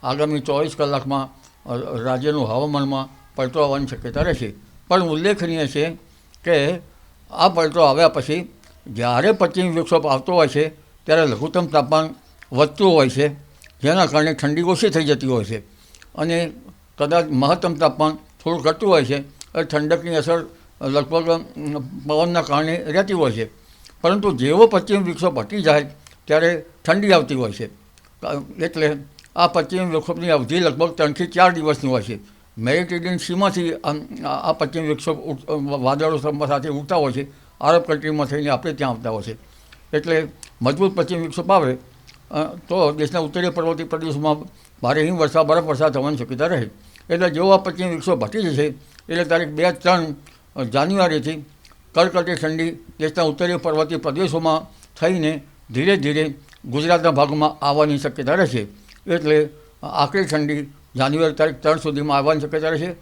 આગામી 24 કલાકમાં રાજ્યનું હવામાનમાં પલટો આવવાની શક્યતા રહેશે. પણ ઉલ્લેખનીય છે કે આ પલટો આવ્યા પછી જ્યારે પશ્ચિમ વિક્ષોભ આવતો હોય છે ત્યારે લઘુત્તમ તાપમાન વધતું હોય છે, જેના કારણે ઠંડી ઓછી થઈ જતી હોય છે અને કદાચ મહત્તમ તાપમાન થોડું ઘટતું હોય છે. ઠંડકની અસર લગભગ પવનના કારણે રહેતી હોય છે. પરંતુ જેવો પશ્ચિમ વિક્ષોભ હટી જાય ત્યારે ઠંડી આવતી હોય છે. એટલે આ પશ્ચિમ વિક્ષોભની અવધિ લગભગ 3 થી 4 દિવસની હોય છે. મેડિટેરિયન સીમાંથી આ પશ્ચિમ વિક્ષોભ વાદળો સાથે ઉડતા હોય છે, આરબ કન્ટ્રીમાં થઈને આપણે ત્યાં આવતા હોય છે. એટલે મજબૂત પશ્ચિમ વિક્ષોભ આવે તો દેશના ઉત્તરીય પર્વતીય પ્રદેશોમાં ભારે હિમવર્ષા બરફવર્ષા થવાની શક્યતા રહે. એટલે જેવો આ પશ્ચિમ વિક્ષોભ હટી જશે એટલે તારીખ 2-3 જાન્યુઆરીથી કડકડતી ઠંડી દેશના ઉત્તરીય પર્વતીય પ્રદેશોમાં થઈને ધીરે ધીરે ગુજરાતના ભાગમાં આવવાની શક્યતા રહેશે. એટલે આકરી ઠંડી જાન્યુઆરી તારીખ 3 સુધીમાં આવવાની શક્યતા રહેશે.